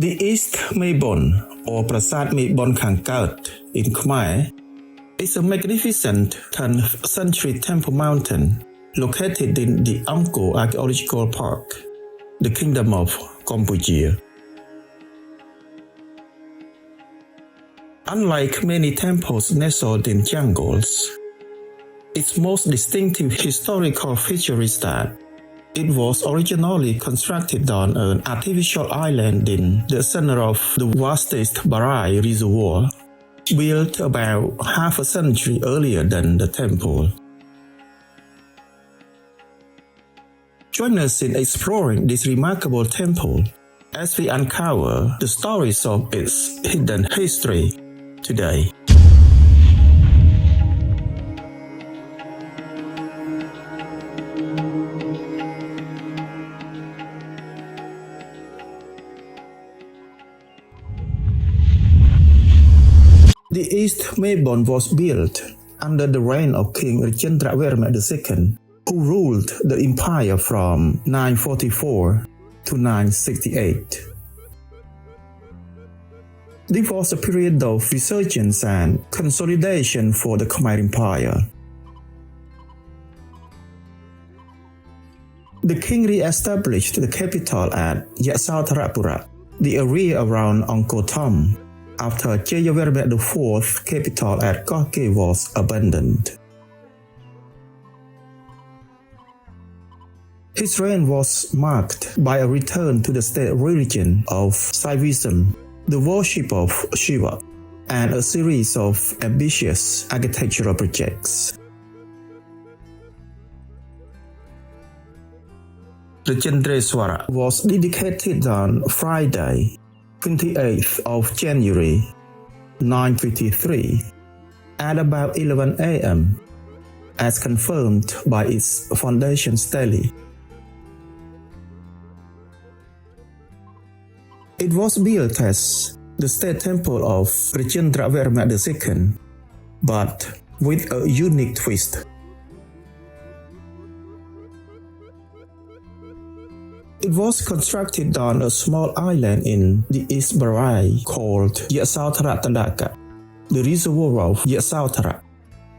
The East Mebon, or Prasat Mebon Khang Kert in Khmer, is a magnificent 10th century temple mountain located in the Angkor Archaeological Park, the Kingdom of Cambodia. Unlike many temples nestled in jungles, its most distinctive historical feature is that it was originally constructed on an artificial island in the center of the vast East Baray reservoir, built about half a century earlier than the temple. Join us in exploring this remarkable temple as we uncover the stories of its hidden history today. The East Mebon was built under the reign of King Rajendravarman II, who ruled the empire from 944 to 968. This was a period of resurgence and consolidation for the Khmer Empire. The king re-established the capital at Yasodharapura, the area around Angkor Thom, after Jayavarman IV capital at Koh Ker was abandoned. His reign was marked by a return to the state religion of Shaivism, the worship of Shiva, and a series of ambitious architectural projects. Rajendravarman was dedicated on Friday, 28th of January 953 at about 11 a.m. as confirmed by its foundation stele. It was built as the state temple of Rajendravarman II, but with a unique twist. It was constructed on a small island in the East Baray called Yasodharapura, the reservoir of Yasodhara,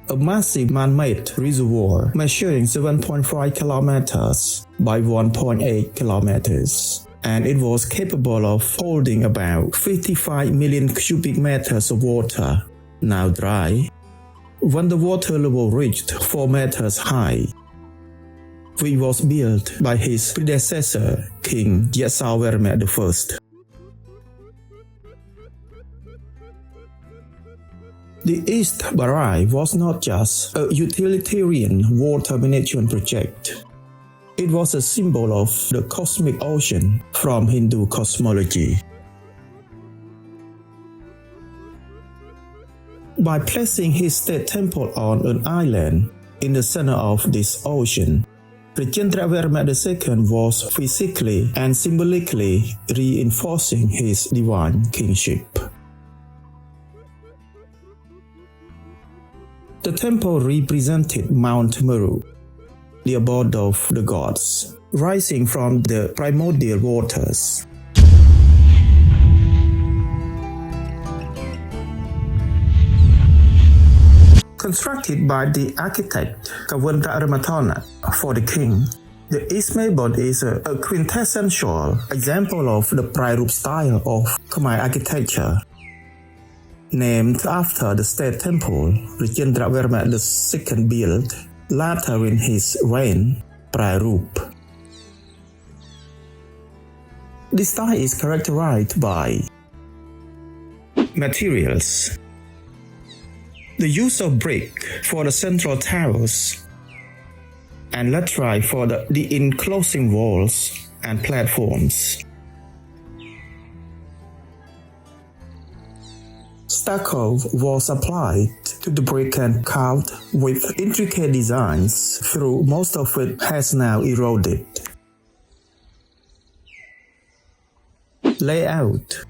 a massive man-made reservoir measuring 7.5 kilometers by 1.8 kilometers, and it was capable of holding about 55 million cubic meters of water, now dry, when the water level reached 4 meters high. Which was built by his predecessor, King Jayavarman I. The East Baray was not just a utilitarian water management project. It was a symbol of the cosmic ocean from Hindu cosmology. By placing his state temple on an island in the center of this ocean, Rajendravarman II was physically and symbolically reinforcing his divine kingship. The temple represented Mount Meru, the abode of the gods, rising from the primordial waters. Constructed by the architect Jayavarman IV for the king, the East Mebon is a quintessential example of the Prairup style of Khmer architecture. Named after the state temple Rajendravarman II built later in his reign, Prairup. This style is characterized by materials. The use of brick for the central towers and laterite for the enclosing walls and platforms. Stucco was applied to the brick and carved with intricate designs, though most of it has now eroded. Layout.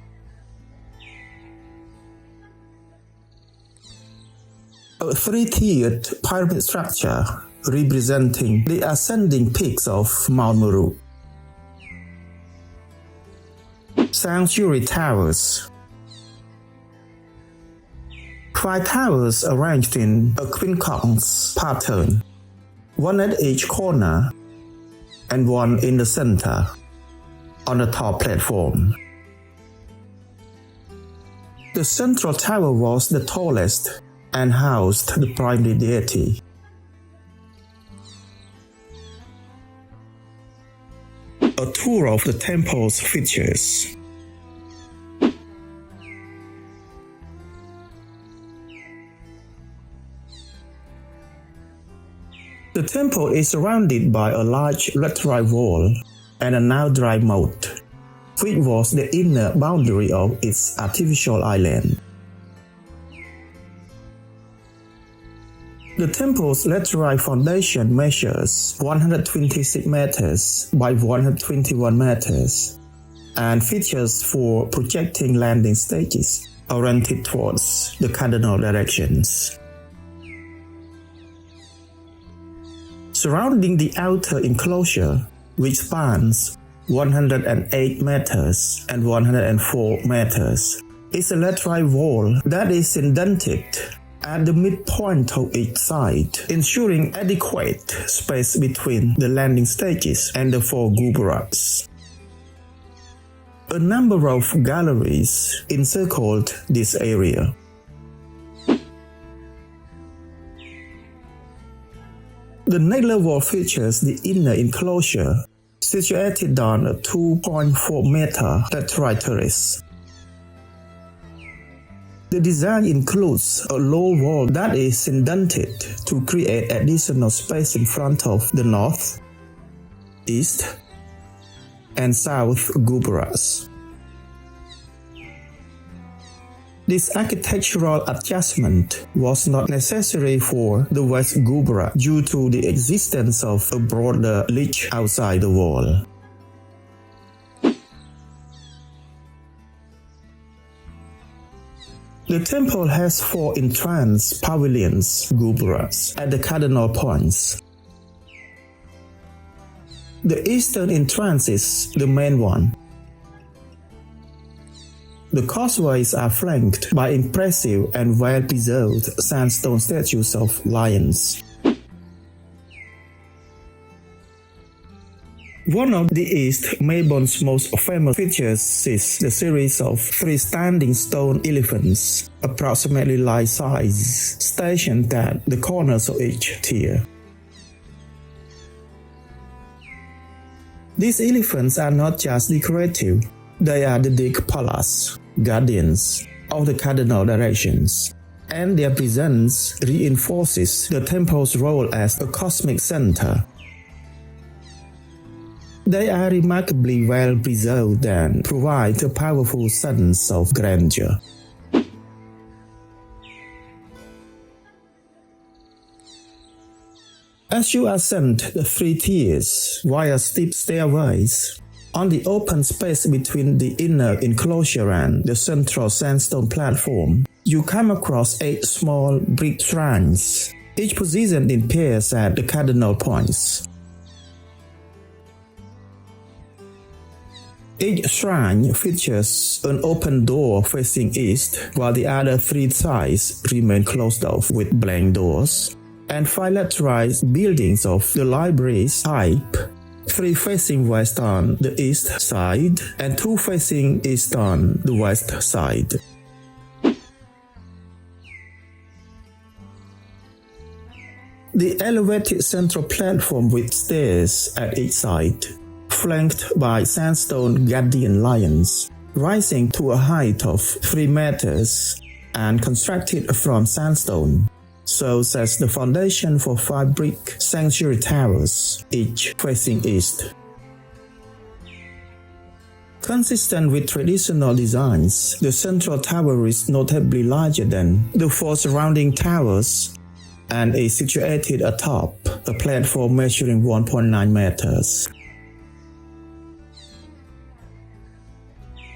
A three-tiered pyramid structure representing the ascending peaks of Mount Meru. Sanctuary Towers. 5 towers arranged in a quincunx pattern, one at each corner and one in the center on the top platform. The central tower was the tallest and housed the primary deity. A tour of the temple's features. The temple is surrounded by a large laterite wall and a now dry moat, which was the inner boundary of its artificial island. The temple's laterite foundation measures 126 meters by 121 meters and features 4 projecting landing stages oriented towards the cardinal directions. Surrounding the outer enclosure, which spans 108 meters and 104 meters, is a laterite wall that is indented at the midpoint of each side, ensuring adequate space between the landing stages and the 4 gurudwaras. A number of galleries encircled this area. The next level features the inner enclosure, situated on a 2.4-meter laterite terrace. The design includes a low wall that is indented to create additional space in front of the north, east, and south gurudwaras. This architectural adjustment was not necessary for the West Gurudwara due to the existence of a broader niche outside the wall. The temple has 4 entrance pavilions gurudwaras at the cardinal points. The eastern entrance is the main one. The causeways are flanked by impressive and well-preserved sandstone statues of lions. One of the East Mebon's most famous features is the series of 3 standing stone elephants, approximately life-size, stationed at the corners of each tier. These elephants are not just decorative, they are the Dikpalas, guardians of the cardinal directions, and their presence reinforces the temple's role as a cosmic center. They are remarkably well preserved and provide a powerful sense of grandeur. As you ascend the 3 tiers via steep stairways, on the open space between the inner enclosure and the central sandstone platform, you come across 8 small brick shrines, each positioned in pairs at the cardinal points. Each shrine features an open door facing east, while the other 3 sides remain closed off with blank doors, and 5 laterite buildings of the library type, 3 facing west on the east side and 2 facing east on the west side. The elevated central platform with stairs at each side, flanked by sandstone guardian lions, rising to a height of 3 meters and constructed from sandstone, serves as the foundation for 5 brick sanctuary towers, each facing east. Consistent with traditional designs, the central tower is notably larger than the 4 surrounding towers and is situated atop a platform measuring 1.9 meters.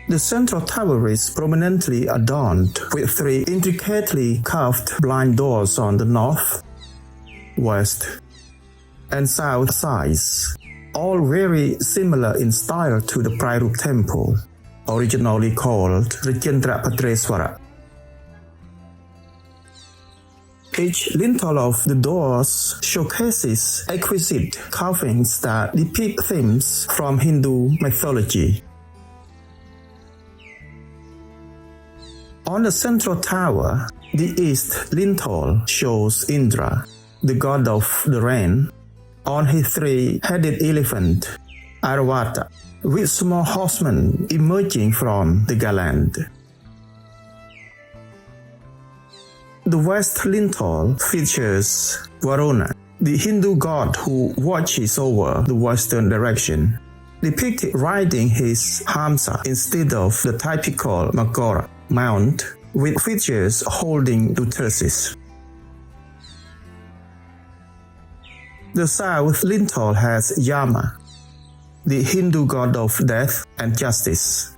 The central tower is prominently adorned with 3 intricately carved blind doors on the north, west, and south sides, all very similar in style to the Prairup temple. originally called Rajendravarman. Each lintel of the doors showcases exquisite carvings that depict themes from Hindu mythology. On the central tower, the east lintel shows Indra, the god of the rain, on his three-headed elephant, Airavata, with small horsemen emerging from the garland. The west lintel features Varuna, the Hindu god who watches over the western direction, depicted riding his Hamsa instead of the typical Magora mount with features holding uteruses. The south lintel has Yama, the Hindu god of death and justice,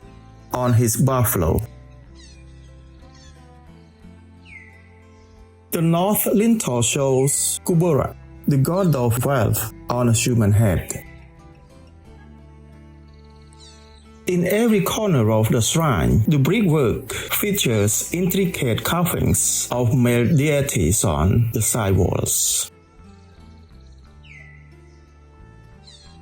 on his buffalo. The north lintel shows Kubera, the god of wealth, on a human head. In every corner of the shrine, the brickwork features intricate carvings of male deities on the side walls.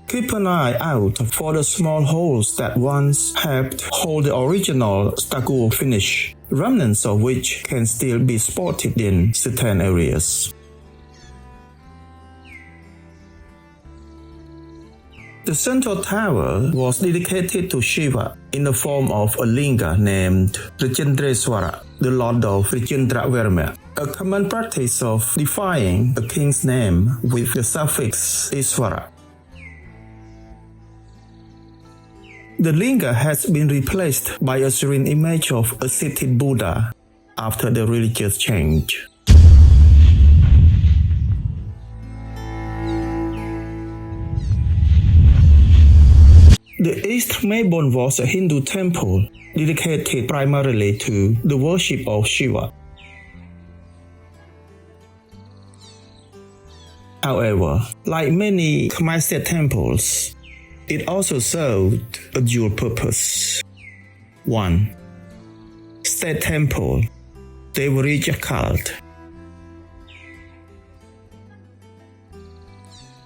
Keep an eye out for the small holes that once helped hold the original stucco finish, remnants of which can still be spotted in certain areas. The central tower was dedicated to Shiva in the form of a linga named Rajendravarman, the lord of Rajendravarman, a common practice of defying a king's name with the suffix Iswara. The linga has been replaced by a serene image of a seated Buddha after the religious change. The East Mebon was a Hindu temple dedicated primarily to the worship of Shiva. However, like many Khmer state temples, it also served a dual purpose. 1. State temple, Jayavarman cult.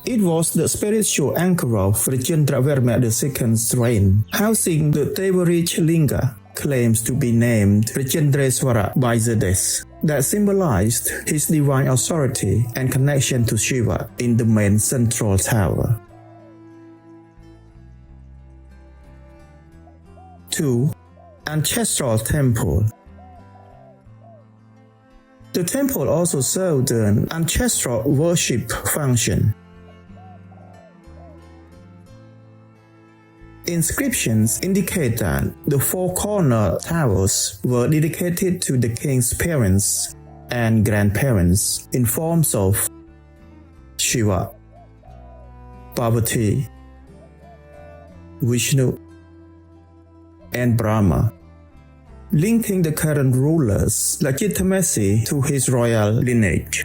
It was the spiritual anchor of Rajendravarman II's reign, housing the Jayavarman linga, claims to be named Rajendravarman by the death, that symbolized his divine authority and connection to Shiva in the main central tower. 2. Ancestral temple. The temple also served an ancestral worship function. Inscriptions indicate that the four-corner towers were dedicated to the king's parents and grandparents in forms of Shiva, Parvati, Vishnu, and Brahma, linking the current ruler's legitimacy to his royal lineage.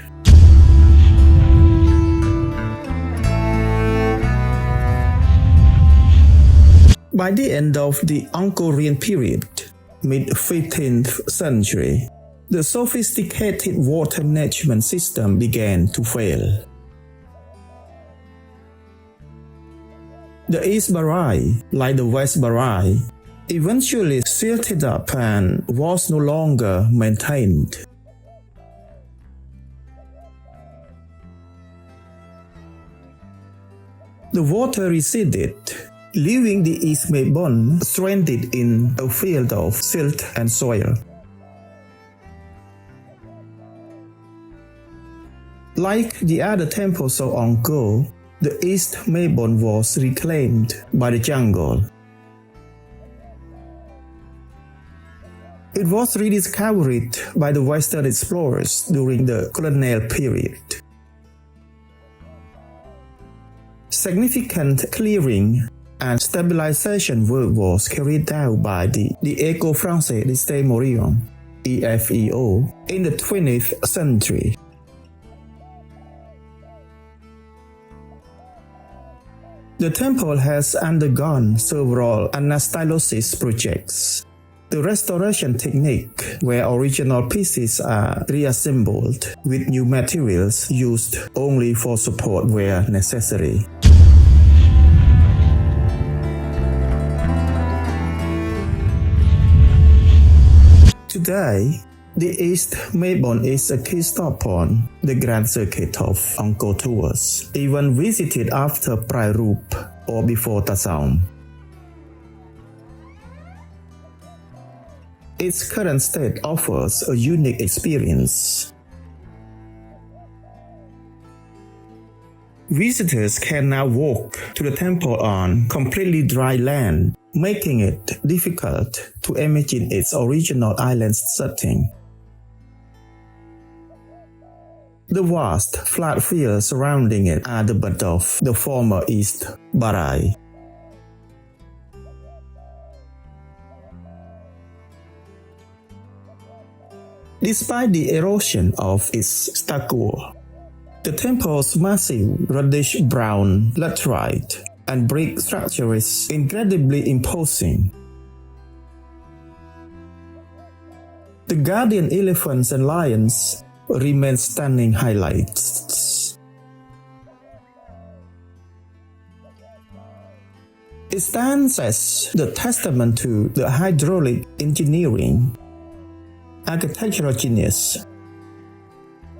By the end of the Angkorian period, mid-15th century, the sophisticated water management system began to fail. The East Baray, like the West Baray, eventually silted up and was no longer maintained. The water receded, leaving the East Mebon stranded in a field of silt and soil. Like the other temples of Angkor, the East Mebon was reclaimed by the jungle. It was rediscovered by the Western explorers during the colonial period. Significant clearing and stabilization work was carried out by the École-Française d'Histoire Mauryan (EFEO) in the 20th century. The temple has undergone several anastylosis projects, the restoration technique where original pieces are reassembled with new materials used only for support where necessary. Today, the East Mebon is a key stop on the Grand Circuit of Angkor tours, even visited after Prai Rup or before Thom. Its current state offers a unique experience. Visitors can now walk to the temple on completely dry land, making it difficult to imagine its original island setting. The vast flat fields surrounding it are the bed of the former East Baray. Despite the erosion of its stucco, the temple's massive reddish-brown laterite and brick structure is incredibly imposing. The guardian elephants and lions remain stunning highlights. It stands as the testament to the hydraulic engineering, architectural genius,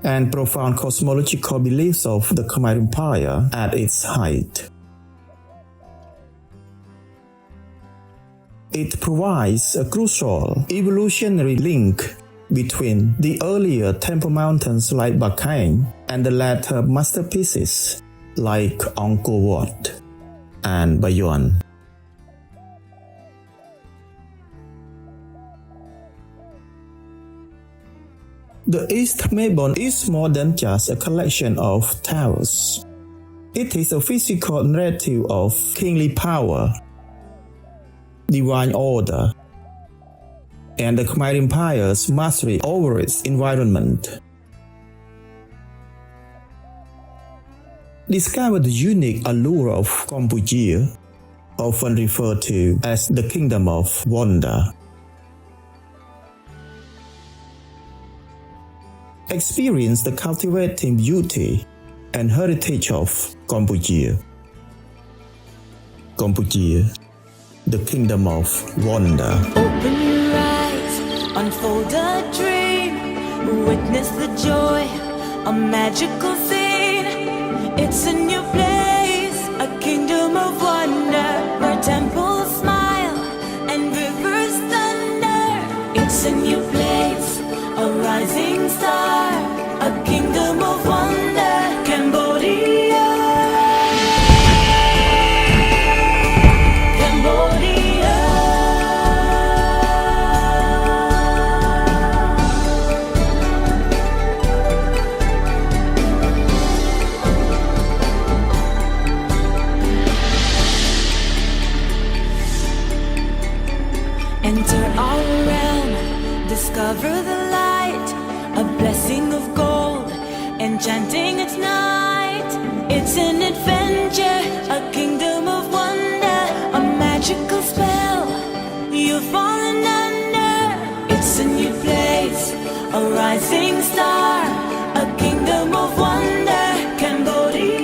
and profound cosmological beliefs of the Khmer Empire at its height. It provides a crucial evolutionary link between the earlier temple mountains like Bakhang and the later masterpieces like Angkor Wat and Bayon. The East Mebon is more than just a collection of towers. It is a physical narrative of kingly power, divine order, and the Khmer Empire's mastery over its environment. Discover the unique allure of Cambodia, often referred to as the Kingdom of Wonder. Experience the cultivating beauty and heritage of Cambodia. Cambodia, the Kingdom of Wonder. Open your eyes, unfold a dream, witness the joy, a magical scene. It's a new place, a kingdom of wonder, where temples smile and rivers thunder. It's a new place, a rising star, a kingdom of wonder, Cambodia. Enter our realm, discover the light, a blessing of gold, enchanting its night. It's an adventure, a kingdom of wonder, a magical spell you've fallen under. It's a new place, a rising star, a kingdom of wonder, Cambodia.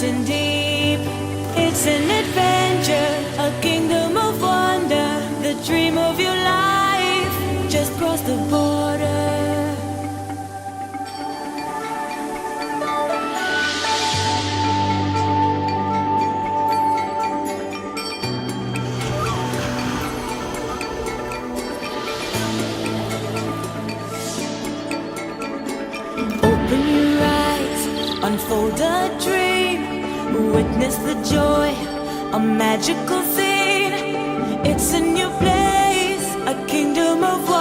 And deep, it's an adventure, a kingdom of wonder, the dream of your life just crossed the border. Open your eyes, unfold a dream, witness the joy, a magical scene. It's a new place, a kingdom of wonder.